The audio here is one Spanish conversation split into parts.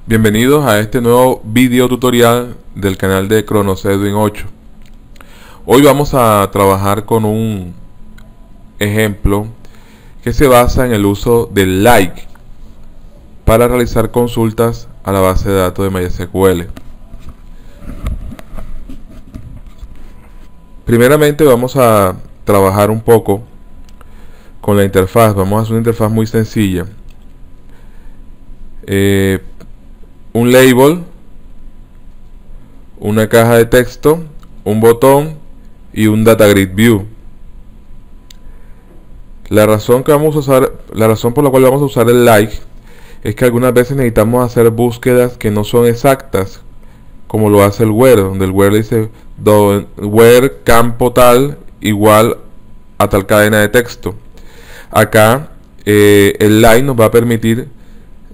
Bienvenidos a este nuevo video tutorial del canal de Cronos Edwin 8. Hoy vamos a trabajar con un ejemplo que se basa en el uso del like para realizar consultas a la base de datos de MySQL. Primeramente vamos a trabajar un poco con la interfaz. Vamos a hacer una interfaz muy sencilla. Un label, una caja de texto, un botón y un data grid view. La razón por la cual vamos a usar el like es que algunas veces necesitamos hacer búsquedas que no son exactas, como lo hace el where, donde el where dice where campo tal igual a tal cadena de texto. Acá el like nos va a permitir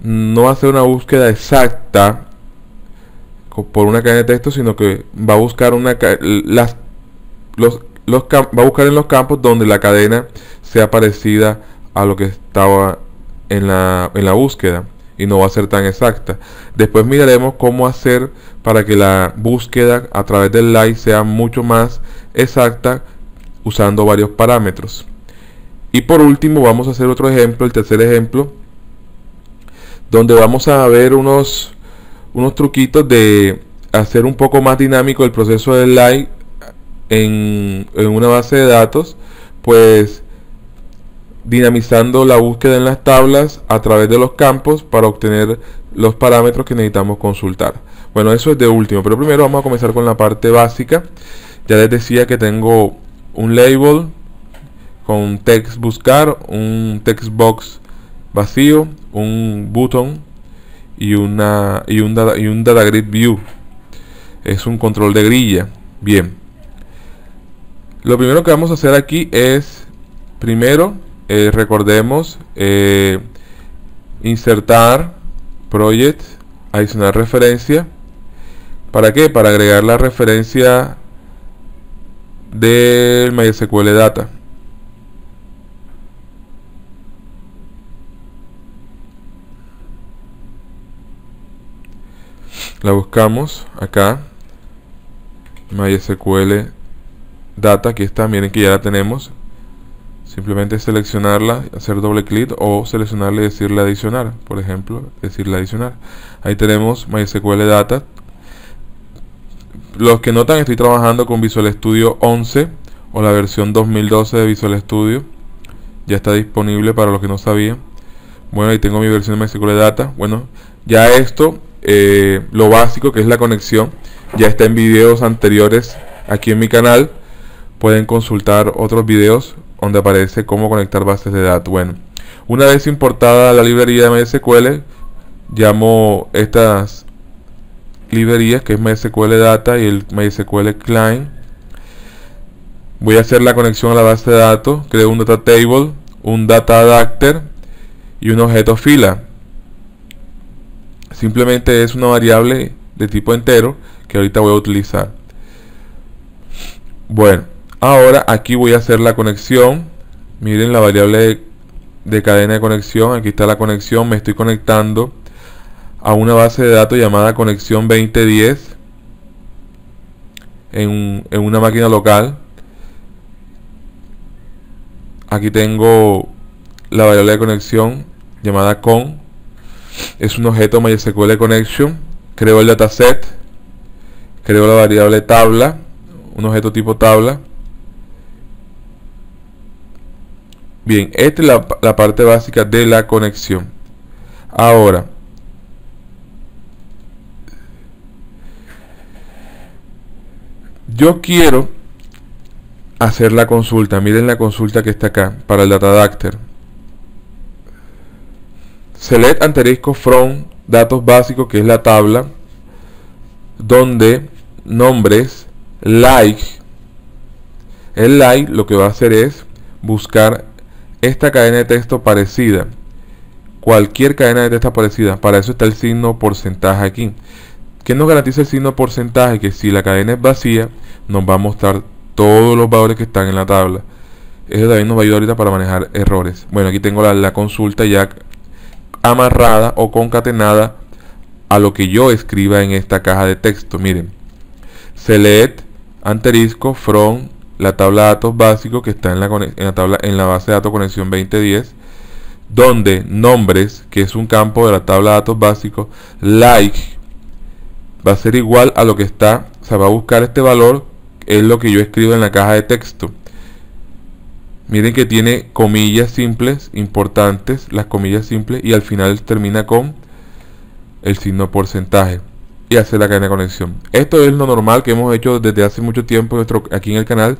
no hacer una búsqueda exacta por una cadena de texto, sino que va a buscar va a buscar en los campos donde la cadena sea parecida a lo que estaba en la búsqueda, y no va a ser tan exacta. Después miraremos cómo hacer para que la búsqueda a través del like sea mucho más exacta usando varios parámetros. Y por último vamos a hacer otro ejemplo, el tercer ejemplo, donde vamos a ver unos truquitos de hacer un poco más dinámico el proceso del like en una base de datos, pues dinamizando la búsqueda en las tablas a través de los campos para obtener los parámetros que necesitamos consultar. Bueno, eso es de último, pero primero vamos a comenzar con la parte básica. Ya les decía que tengo un label con text buscar, un text box vacío, un button y un data grid view. Es un control de grilla. Bien, lo primero que vamos a hacer aquí es recordemos insertar project, adicionar referencia. ¿Para qué? Para agregar la referencia del MySQL data. La buscamos acá, MySQL data, aquí está, miren que ya la tenemos. Simplemente seleccionarla, hacer doble clic o seleccionarle y decirle adicionar, por ejemplo, decirle adicionar. Ahí tenemos MySQL data. Los que notan, estoy trabajando con Visual Studio 11 o la versión 2012 de Visual Studio. Ya está disponible para los que no sabían. Bueno, ahí tengo mi versión de MySQL data. Bueno, ya esto, lo básico que es la conexión, ya está en videos anteriores aquí en mi canal. Pueden consultar otros videos donde aparece cómo conectar bases de datos. Bueno, una vez importada la librería de MySQL, llamo estas librerías, que es MySQL data y el MySQL client. Voy a hacer la conexión a la base de datos. Creo un data table, un data adapter y un objeto fila. Simplemente es una variable de tipo entero que ahorita voy a utilizar. Bueno, ahora aquí voy a hacer la conexión. Miren la variable de cadena de conexión. Aquí está la conexión. Me estoy conectando a una base de datos llamada conexión 2010 en una máquina local. Aquí tengo la variable de conexión llamada con. Es un objeto MySQL connection. Creo el dataset. Creo la variable tabla, un objeto tipo tabla. Bien, esta es la parte básica de la conexión. Ahora, yo quiero hacer la consulta. Miren la consulta que está acá para el data adapter. Select * from datos básicos, que es la tabla, donde nombres like. El like lo que va a hacer es buscar esta cadena de texto parecida, cualquier cadena de texto parecida. Para eso está el signo porcentaje aquí. ¿Qué nos garantiza el signo porcentaje? Que si la cadena es vacía, nos va a mostrar todos los valores que están en la tabla. Eso también nos va a ayudar ahorita para manejar errores. Bueno, aquí tengo la consulta ya amarrada o concatenada a lo que yo escriba en esta caja de texto. Miren, select * from la tabla de datos básico que está en la base de datos conexión 2010, donde nombres, que es un campo de la tabla de datos básico, like va a ser igual a lo que está, o sea, va a buscar este valor, es lo que yo escribo en la caja de texto. Miren que tiene comillas simples, importantes, las comillas simples, y al final termina con el signo porcentaje y hace la cadena de conexión. Esto es lo normal que hemos hecho desde hace mucho tiempo aquí en el canal,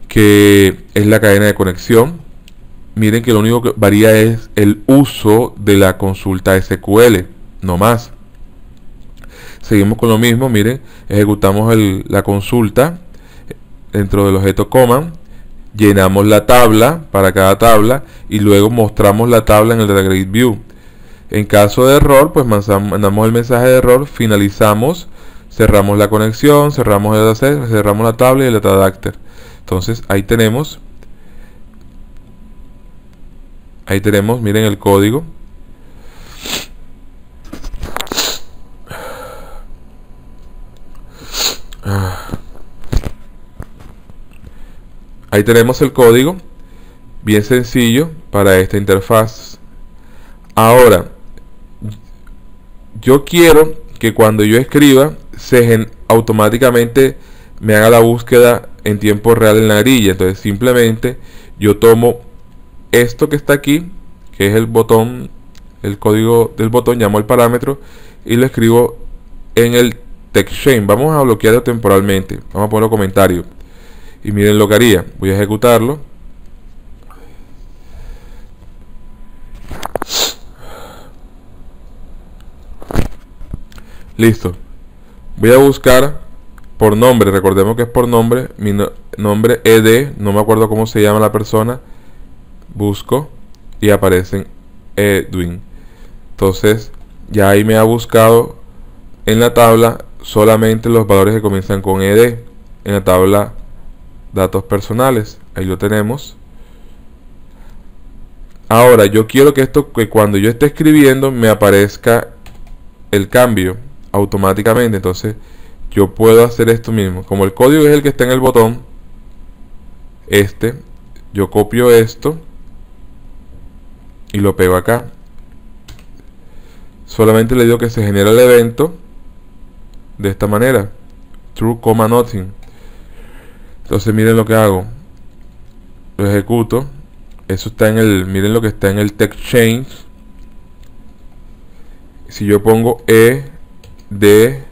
que es la cadena de conexión. Miren que lo único que varía es el uso de la consulta SQL, no más. Seguimos con lo mismo. Miren, ejecutamos la consulta dentro del objeto command, llenamos la tabla para cada tabla y luego mostramos la tabla en el Data Grid View. En caso de error, pues mandamos el mensaje de error, finalizamos, cerramos la conexión, cerramos el dataset, cerramos la tabla y el data adapter. Entonces ahí tenemos, miren el código. Ahí tenemos el código, bien sencillo para esta interfaz. Ahora, yo quiero que cuando yo escriba, automáticamente me haga la búsqueda en tiempo real en la grilla. Entonces simplemente yo tomo esto que está aquí, que es el botón, el código del botón, llamo el parámetro y lo escribo en el text chain. Vamos a bloquearlo temporalmente, vamos a poner comentarios y miren lo que haría. Voy a ejecutarlo. Listo. Voy a buscar por nombre, recordemos que es por nombre, mi nombre ED, no me acuerdo cómo se llama la persona. Busco y aparecen Edwin. Entonces ya ahí me ha buscado en la tabla solamente los valores que comienzan con ED. En la tabla datos personales, ahí lo tenemos. Ahora yo quiero que cuando yo esté escribiendo me aparezca el cambio automáticamente. Entonces yo puedo hacer esto mismo, como el código es el que está en el botón yo copio esto y lo pego acá. Solamente le digo que se genera el evento de esta manera, true, nothing. Entonces miren lo que hago, lo ejecuto. Eso está miren lo que está en el text chain. Si yo pongo EDWIN,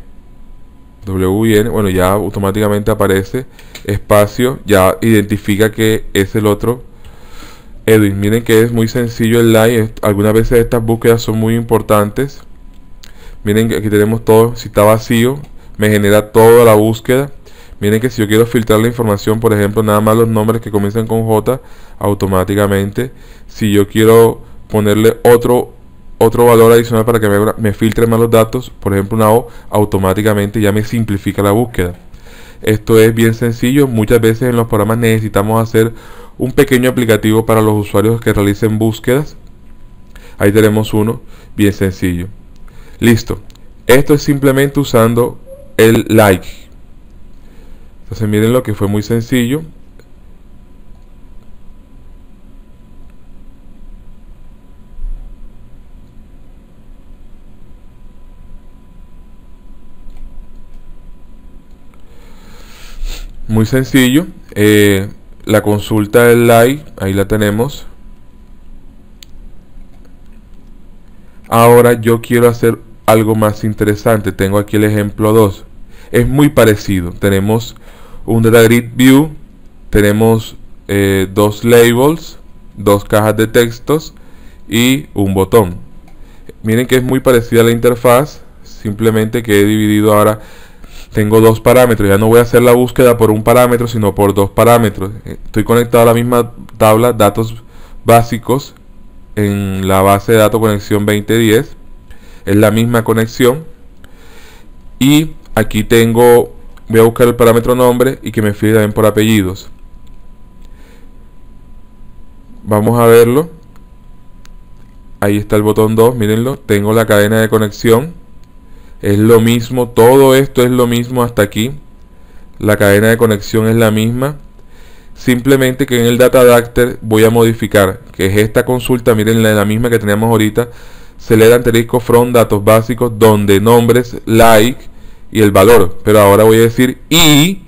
bueno, ya automáticamente aparece espacio, ya identifica que es el otro Edwin. Miren que es muy sencillo el line. Algunas veces estas búsquedas son muy importantes. Miren que aquí tenemos todo. Si está vacío, me genera toda la búsqueda. Miren que si yo quiero filtrar la información, por ejemplo, nada más los nombres que comienzan con J, automáticamente. Si yo quiero ponerle otro valor adicional para que me filtre más los datos, por ejemplo una O, automáticamente ya me simplifica la búsqueda. Esto es bien sencillo. Muchas veces en los programas necesitamos hacer un pequeño aplicativo para los usuarios que realicen búsquedas. Ahí tenemos uno bien sencillo. Listo. Esto es simplemente usando el like. Entonces miren lo que fue muy sencillo. Muy sencillo. La consulta del like, ahí la tenemos. Ahora yo quiero hacer algo más interesante. Tengo aquí el ejemplo 2. Es muy parecido. Tenemos un Data Grid View, tenemos dos labels, dos cajas de textos y un botón. Miren que es muy parecida a la interfaz, simplemente que he dividido ahora. Tengo dos parámetros, ya no voy a hacer la búsqueda por un parámetro, sino por dos parámetros. Estoy conectado a la misma tabla, datos básicos, en la base de datos conexión 2010. Es la misma conexión. Y aquí voy a buscar el parámetro nombre y que me fije también por apellidos. Vamos a verlo. Ahí está el botón 2, mírenlo. Tengo la cadena de conexión Es lo mismo, todo esto es lo mismo hasta aquí. La cadena de conexión es la misma. Simplemente que en el data adapter voy a modificar, que es esta consulta, miren la misma que teníamos ahorita, select asterisco from datos básicos, donde nombres, like y el valor. Pero ahora voy a decir y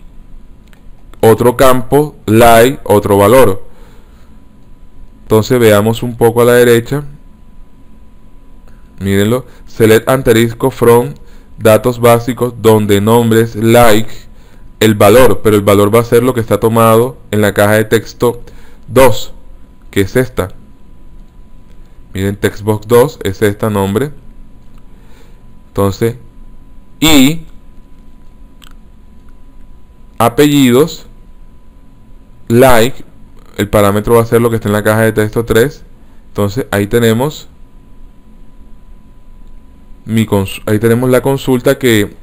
otro campo, like, otro valor. Entonces veamos un poco a la derecha. Mírenlo, select asterisco from datos básicos, donde nombres, like, el valor, pero el valor va a ser lo que está tomado en la caja de texto 2, que es esta. Miren, textbox 2 es esta nombre. Entonces, y apellidos, like, el parámetro va a ser lo que está en la caja de texto 3. Entonces ahí tenemos ahí tenemos la consulta que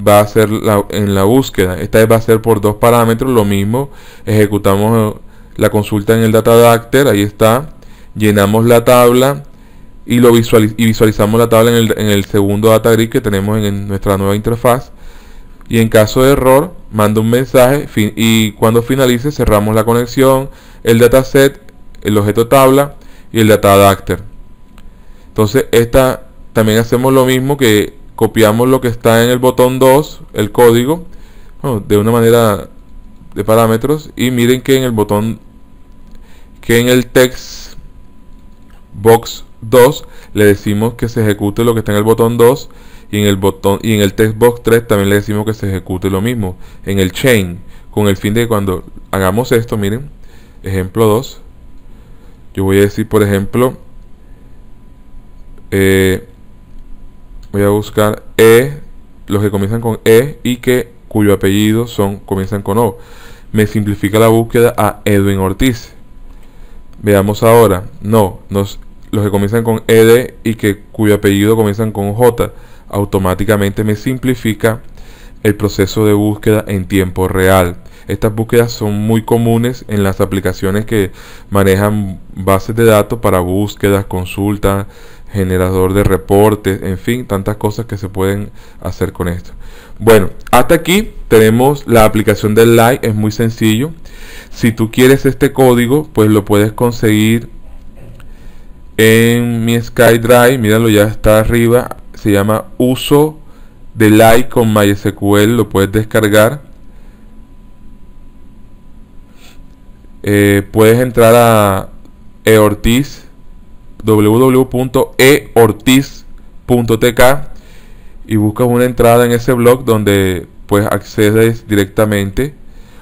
va a ser en la búsqueda. Esta vez va a ser por dos parámetros, lo mismo. Ejecutamos la consulta en el data adapter, ahí está. Llenamos la tabla y visualizamos la tabla en el segundo data grid que tenemos en nuestra nueva interfaz. Y en caso de error, manda un mensaje y cuando finalice cerramos la conexión, el dataset, el objeto tabla y el data adapter. Entonces también hacemos lo mismo, que copiamos lo que está en el botón 2, el código, de una manera de parámetros, y miren que en el botón, que en el text box 2 le decimos que se ejecute lo que está en el botón 2, y en el text box 3 también le decimos que se ejecute lo mismo en el chain, con el fin de que cuando hagamos esto, miren, ejemplo 2, yo voy a decir, por ejemplo, voy a buscar los que comienzan con y cuyo apellido comienzan con O. Me simplifica la búsqueda a Edwin Ortiz. Veamos ahora, los que comienzan con ed y cuyo apellido comienzan con J, automáticamente me simplifica el proceso de búsqueda en tiempo real. Estas búsquedas son muy comunes en las aplicaciones que manejan bases de datos para búsquedas, consultas, generador de reportes, en fin, tantas cosas que se pueden hacer con esto. Bueno, hasta aquí tenemos la aplicación del like, es muy sencillo. Si tú quieres este código, pues lo puedes conseguir en mi SkyDrive, míralo, ya está arriba, se llama uso de like con MySQL, lo puedes descargar. Puedes entrar a eortiz, www.eortiz.tk, y buscas una entrada en ese blog donde pues accedes directamente,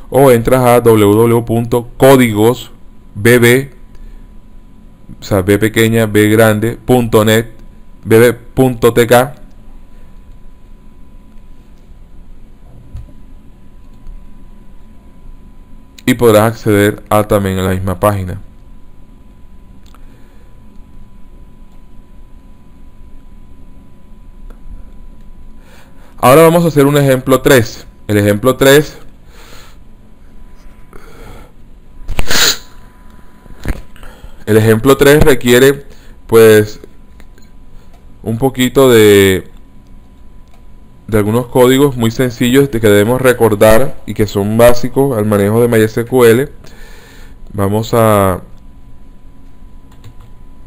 o entras a www.códigosbb, o sea, b pequeña, b grande, .net, bb.tk, y podrás acceder también a la misma página. Ahora vamos a hacer un ejemplo 3. El ejemplo 3 requiere pues un poquito de algunos códigos muy sencillos que debemos recordar y que son básicos al manejo de MySQL. Vamos a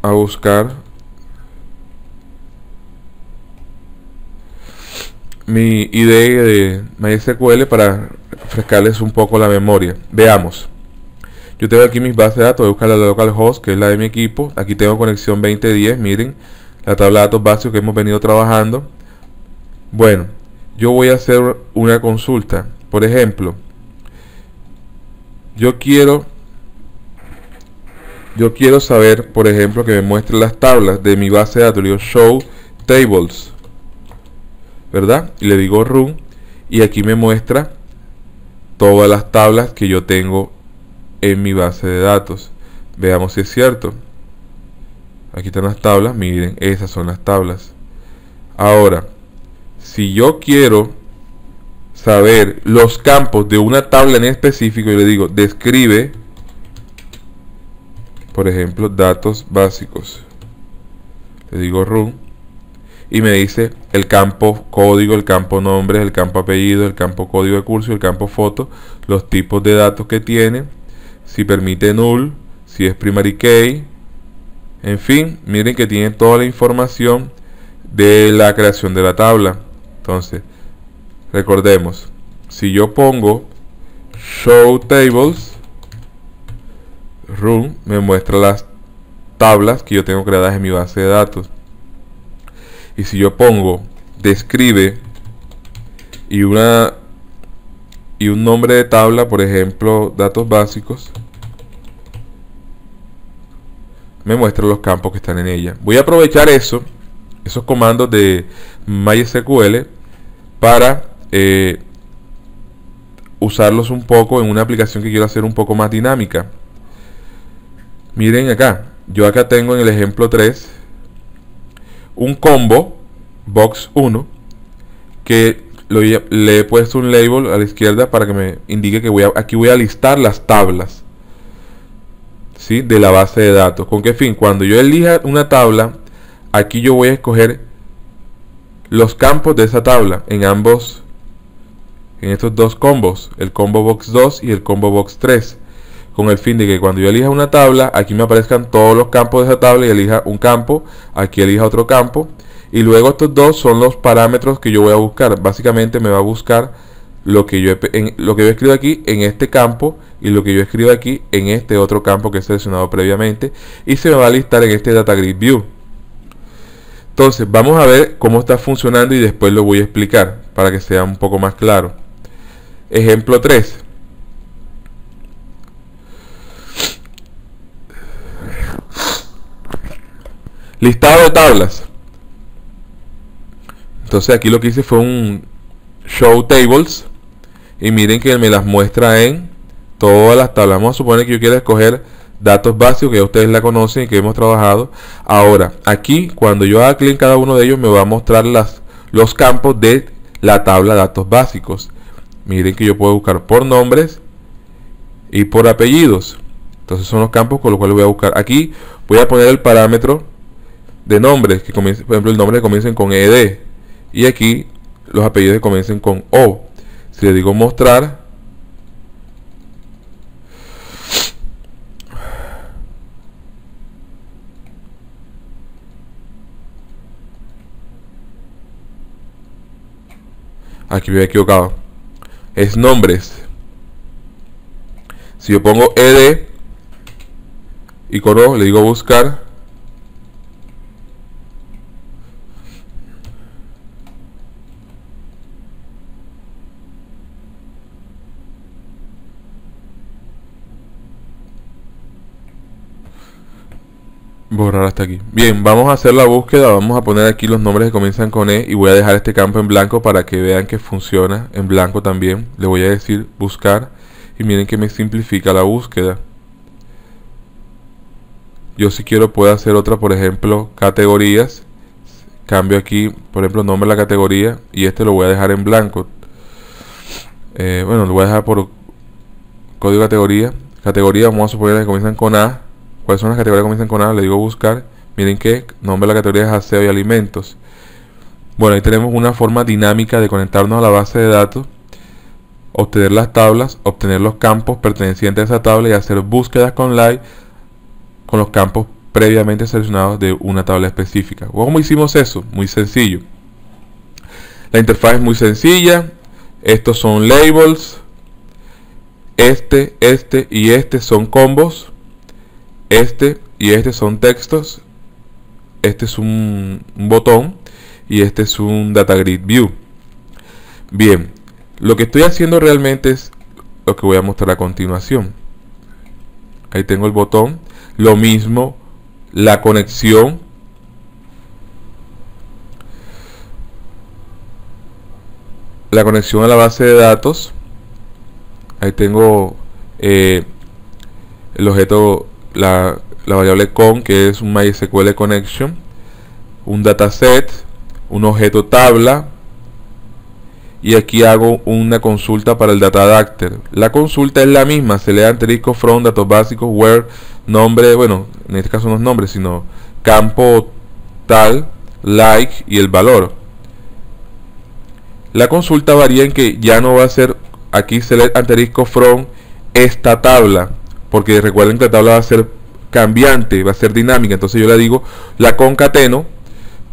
buscar mi IDE de MySQL para refrescarles un poco la memoria. Veamos. Yo tengo aquí mis bases de datos, voy a buscar la localhost, que es la de mi equipo. Aquí tengo conexión 2010, miren, la tabla de datos básicos que hemos venido trabajando. Bueno, yo voy a hacer una consulta. Por ejemplo, yo quiero saber, por ejemplo, que me muestre las tablas de mi base de datos. Le digo show tables, ¿verdad? Y le digo run, y aquí me muestra todas las tablas que yo tengo en mi base de datos. Veamos si es cierto. Aquí están las tablas, miren, esas son las tablas. Ahora, si yo quiero saber los campos de una tabla en específico, yo le digo describe, por ejemplo, datos básicos. Le digo run, y me dice el campo código, el campo nombre, el campo apellido, el campo código de curso y el campo foto, los tipos de datos que tiene, si permite null, si es primary key, en fin, miren que tiene toda la información de la creación de la tabla. Entonces, recordemos, si yo pongo show tables, run, me muestra las tablas que yo tengo creadas en mi base de datos. Y si yo pongo describe y un nombre de tabla, por ejemplo, datos básicos, me muestra los campos que están en ella. Voy a aprovechar esos comandos de MySQL para usarlos un poco en una aplicación que quiero hacer un poco más dinámica. Miren acá, yo acá tengo en el ejemplo 3 un combo box 1 que le he puesto un label a la izquierda para que me indique que aquí voy a listar las tablas, ¿sí?, de la base de datos. ¿Con qué fin? Cuando yo elija una tabla, aquí yo voy a escoger los campos de esa tabla en estos dos combos, el combo box 2 y el combo box 3, con el fin de que cuando yo elija una tabla, aquí me aparezcan todos los campos de esa tabla y elija un campo, aquí elija otro campo, y luego estos dos son los parámetros que yo voy a buscar. Básicamente me va a buscar lo que yo escribo aquí en este campo y lo que yo escribo aquí en este otro campo que he seleccionado previamente, y se me va a listar en este Data Grid View. Entonces vamos a ver cómo está funcionando y después lo voy a explicar para que sea un poco más claro. Ejemplo 3. Listado de tablas. Entonces aquí lo que hice fue un show tables y miren que me las muestra en todas las tablas. Vamos a suponer que yo quiero escoger datos básicos, que ya ustedes la conocen y que hemos trabajado. Ahora aquí cuando yo haga clic en cada uno de ellos me va a mostrar los campos de la tabla datos básicos. Miren que yo puedo buscar por nombres y por apellidos. Entonces son los campos con los cuales voy a buscar. Aquí voy a poner el parámetro de nombres que comience, por ejemplo, el nombre que comiencen con ed, y aquí los apellidos que comiencen con o. Si le digo mostrar, aquí me he equivocado, es nombres. Si yo pongo ed y con o le digo buscar, borrar hasta aquí. Bien, vamos a hacer la búsqueda. Vamos a poner aquí los nombres que comienzan con E y voy a dejar este campo en blanco para que vean que funciona en blanco también. Le voy a decir buscar y miren que me simplifica la búsqueda. Yo si quiero puedo hacer otra, por ejemplo, categorías. Cambio aquí, por ejemplo, nombre de la categoría y este lo voy a dejar en blanco. Bueno, lo voy a dejar por código categoría. Categoría, vamos a suponer que comienzan con A. ¿Cuáles son las categorías que comienzan con A? Le digo buscar. Miren que nombre de la categoría es aseo y alimentos. Bueno, ahí tenemos una forma dinámica de conectarnos a la base de datos, obtener las tablas, obtener los campos pertenecientes a esa tabla y hacer búsquedas con live con los campos previamente seleccionados de una tabla específica. ¿Cómo hicimos eso? Muy sencillo. La interfaz es muy sencilla. Estos son labels. Este y este son combos. Este y este son textos. Este es un botón y este es un Data Grid View. Bien, lo que estoy haciendo realmente es lo que voy a mostrar a continuación. Ahí tengo el botón. Lo mismo, la conexión. La conexión a la base de datos. Ahí tengo el objeto, la variable con, que es un MySQL connection, un dataset, un objeto tabla, y aquí hago una consulta para el data adapter. La consulta es la misma, se le da asterisco from, datos básicos, where, nombre, bueno, en este caso no es nombre, sino campo tal, like y el valor. La consulta varía en que ya no va a ser aquí select asterisco from esta tabla, porque recuerden que la tabla va a ser cambiante, va a ser dinámica. Entonces yo le digo, la concateno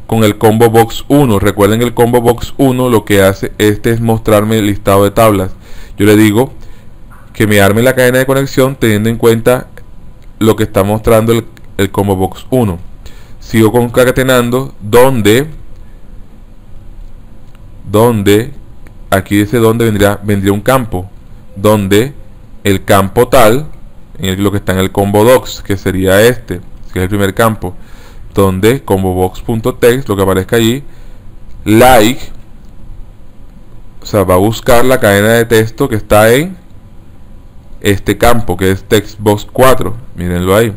con el combo box 1. Recuerden que el combo box 1 lo que hace es mostrarme el listado de tablas. Yo le digo que me arme la cadena de conexión teniendo en cuenta lo que está mostrando el combo box 1. Sigo concatenando donde aquí dice donde vendría un campo, donde el campo tal, lo que está en el combo docs, que sería este, que es el primer campo, donde combo box.text, lo que aparezca allí, like, o sea, va a buscar la cadena de texto que está en este campo, que es textbox 4, mírenlo ahí.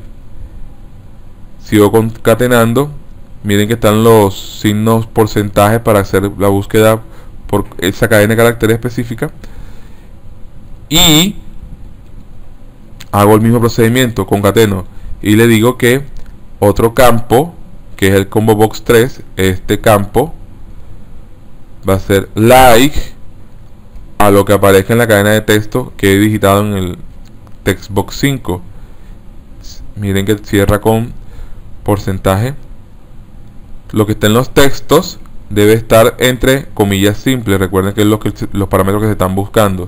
Sigo concatenando, miren que están los signos porcentajes para hacer la búsqueda por esa cadena de caracteres específica, y hago el mismo procedimiento, concateno, y le digo que otro campo, que es el combo box 3, este campo va a ser like a lo que aparezca en la cadena de texto que he digitado en el textbox 5. Miren que cierra con porcentaje. Lo que está en los textos debe estar entre comillas simples. Recuerden que es los parámetros que se están buscando.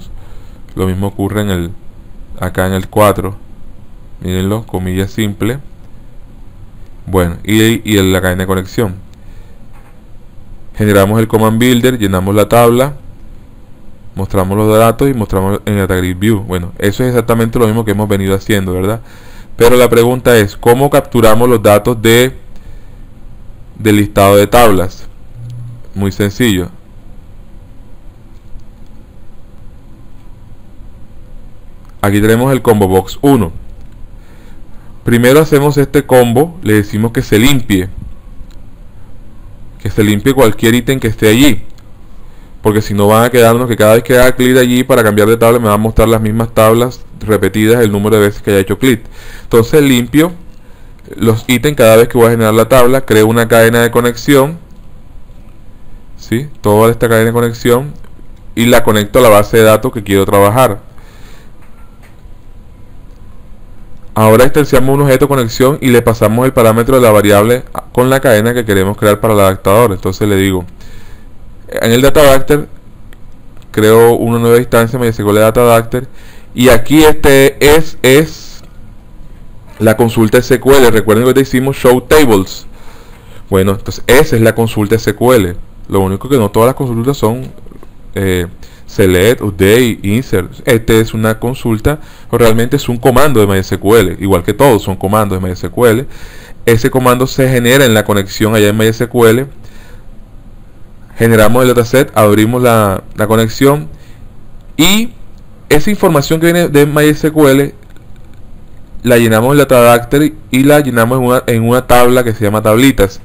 Lo mismo ocurre acá en el 4. Mírenlo, comillas simple. Bueno, y en la cadena de conexión. Generamos el command builder, llenamos la tabla, mostramos los datos y mostramos en el grid view. Bueno, eso es exactamente lo mismo que hemos venido haciendo, ¿verdad? Pero la pregunta es, ¿cómo capturamos los datos del listado de tablas? Muy sencillo. Aquí tenemos el combo box 1. Primero hacemos este combo, le decimos que se limpie cualquier ítem que esté allí, porque si no van a quedarnos que cada vez que haga clic allí para cambiar de tabla me va a mostrar las mismas tablas repetidas el número de veces que haya hecho clic. Entonces limpio los ítems cada vez que voy a generar la tabla, creo una cadena de conexión, ¿sí? Toda esta cadena de conexión, y la conecto a la base de datos que quiero trabajar. Ahora extensiamos un objeto de conexión y le pasamos el parámetro de la variable con la cadena que queremos crear para el adaptador. Entonces le digo, en el data adapter creo una nueva instancia MySQL data adapter, y aquí este es la consulta SQL. Recuerden que hicimos show tables. Bueno, entonces esa es la consulta SQL. Lo único que no todas las consultas son select, update, insert. Este es una consulta, o realmente es un comando de MySQL, igual que todos son comandos de MySQL. Ese comando se genera en la conexión allá en MySQL. Generamos el dataset, abrimos la conexión, y esa información que viene de MySQL la llenamos en data adapter y la llenamos en una tabla que se llama tablitas.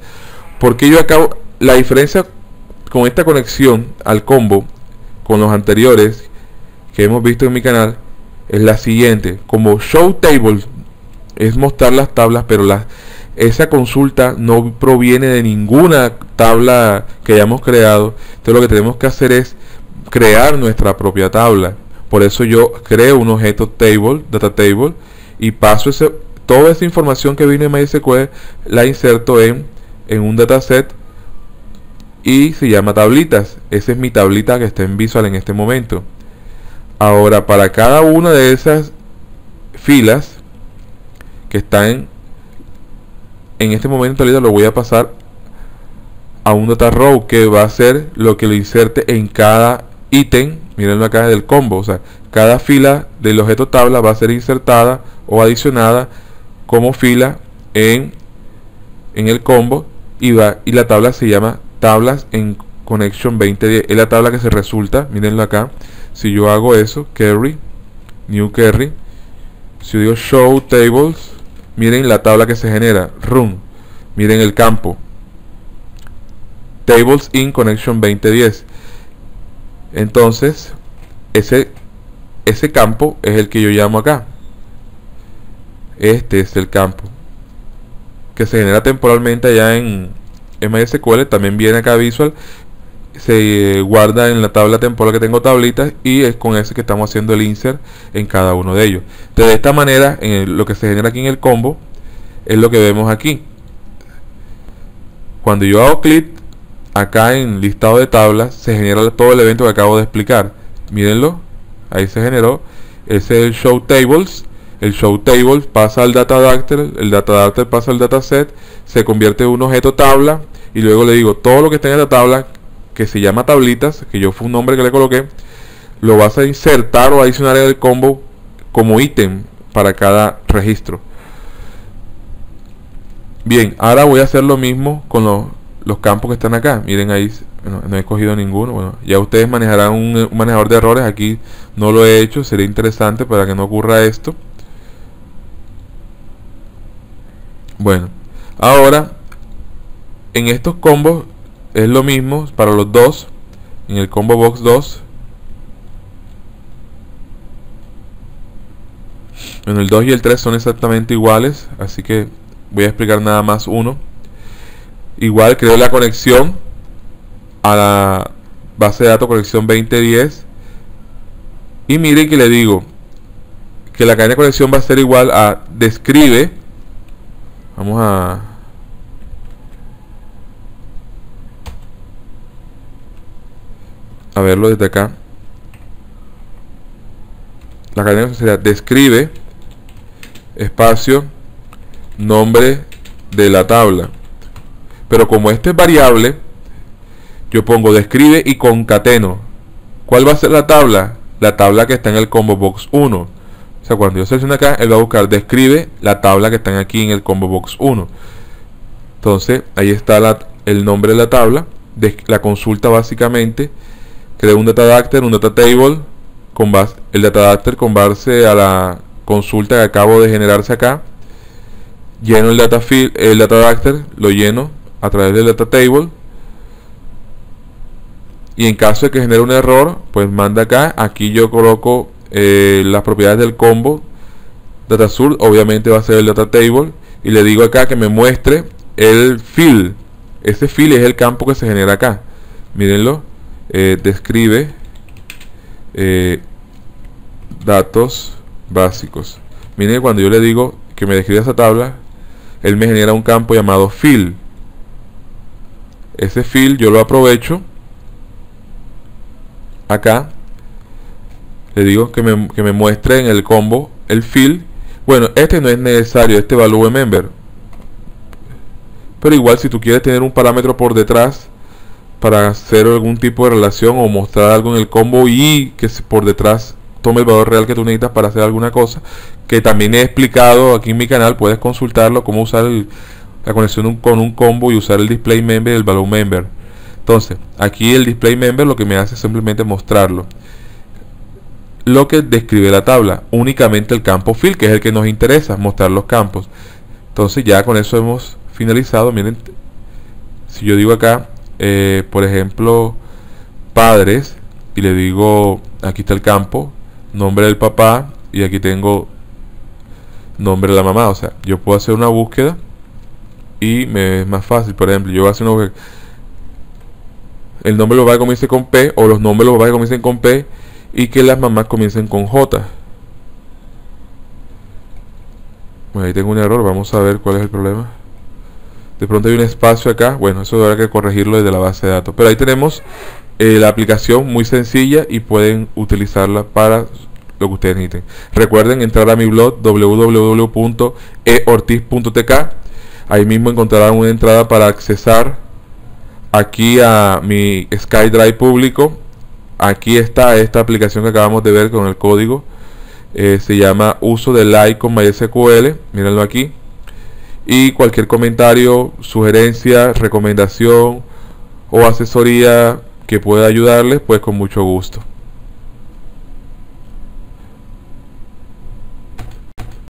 Porque yo acabo, la diferencia con esta conexión al combo con los anteriores que hemos visto en mi canal es la siguiente: como show table es mostrar las tablas, pero esa consulta no proviene de ninguna tabla que hayamos creado. Entonces lo que tenemos que hacer es crear nuestra propia tabla. Por eso yo creo un objeto table, data table, y paso toda esa información que viene en MySQL, la inserto en un dataset y se llama tablitas. Esa es mi tablita que está en Visual en este momento. Ahora, para cada una de esas filas que están en este momento, lo voy a pasar a un data row, que va a ser lo que lo inserte en cada ítem. Mírenlo acá del combo, o sea, cada fila del objeto tabla va a ser insertada o adicionada como fila en el combo, y la tabla se llama tablas en connection 2010. Es la tabla que se resulta, mírenlo acá. Si yo hago eso, query, new query, si yo digo show tables, miren la tabla que se genera, run, miren el campo tables in connection 2010. Entonces ese campo es el que yo llamo acá. Este es el campo que se genera temporalmente allá en MySQL, también viene acá Visual, se guarda en la tabla temporal que tengo tablitas, y es con ese que estamos haciendo el insert en cada uno de ellos. Entonces, de esta manera, lo que se genera aquí en el combo es lo que vemos aquí. Cuando yo hago clic acá en listado de tablas, se genera todo el evento que acabo de explicar. Mírenlo, ahí se generó. Ese es el show tables. El show tables pasa al data adapter, el data adapter pasa al dataset, se convierte en un objeto tabla, y luego le digo todo lo que está en esta tabla, que se llama tablitas, que yo fue un nombre que le coloqué, lo vas a insertar o adicionar en el combo como ítem para cada registro. Bien, ahora voy a hacer lo mismo con los campos que están acá. Miren ahí, bueno, no he escogido ninguno. Bueno, ya ustedes manejarán un manejador de errores. Aquí no lo he hecho, sería interesante para que no ocurra esto. Bueno, ahora en estos combos es lo mismo para los dos. En el combo box 2, en el 2 y el 3 son exactamente iguales, así que voy a explicar nada más uno. Igual creo la conexión a la base de datos conexión 2010, y miren que le digo que la cadena de conexión va a ser igual a describe. Vamos a verlo desde acá. La cadena de conexión sería describe espacio nombre de la tabla, pero como este es variable, yo pongo describe y concateno. ¿Cuál va a ser la tabla? La tabla que está en el combo box 1. O sea, cuando yo selecciono acá, él va a buscar describe la tabla que están aquí en el combo box 1. Entonces ahí está el nombre de la tabla. La consulta básicamente creo un data adapter, un data table con base, el data adapter con base a la consulta que acabo de generarse acá. Lleno el data adapter, lo lleno a través del data table, y en caso de que genere un error, pues manda acá. Aquí yo coloco las propiedades del combo data source, obviamente va a ser el data table, y le digo acá que me muestre el field. Ese field es el campo que se genera acá. Mírenlo, describe datos básicos. Miren, cuando yo le digo que me describa esa tabla, él me genera un campo llamado field. Ese field yo lo aprovecho acá, le digo que me muestre en el combo el field. Bueno, este no es necesario, este value member, pero igual si tú quieres tener un parámetro por detrás para hacer algún tipo de relación o mostrar algo en el combo, y que por detrás tome el valor real que tú necesitas para hacer alguna cosa, que también he explicado aquí en mi canal, puedes consultarlo, cómo usar la conexión con un combo y usar el display member y el value member. Entonces aquí el display member lo que me hace es simplemente mostrarlo, lo que describe la tabla, únicamente el campo field, que es el que nos interesa, mostrar los campos. Entonces ya con eso hemos finalizado. Miren, si yo digo acá por ejemplo padres, y le digo aquí está el campo nombre del papá, y aquí tengo nombre de la mamá. O sea, yo puedo hacer una búsqueda y me es más fácil. Por ejemplo, yo voy a hacer una búsqueda, el nombre de los papás comience con P, o los nombres de los papás comiencen con P, y que las mamás comiencen con J. Bueno, ahí tengo un error, vamos a ver cuál es el problema. De pronto hay un espacio acá. Bueno, eso habrá que corregirlo desde la base de datos, pero ahí tenemos la aplicación muy sencilla, y pueden utilizarla para lo que ustedes necesiten. Recuerden entrar a mi blog www.eortiz.tk. ahí mismo encontrarán una entrada para accesar aquí a mi SkyDrive público. Aquí está esta aplicación que acabamos de ver con el código, se llama uso de like con MySQL, mírenlo aquí. Y cualquier comentario, sugerencia, recomendación o asesoría que pueda ayudarles, pues con mucho gusto.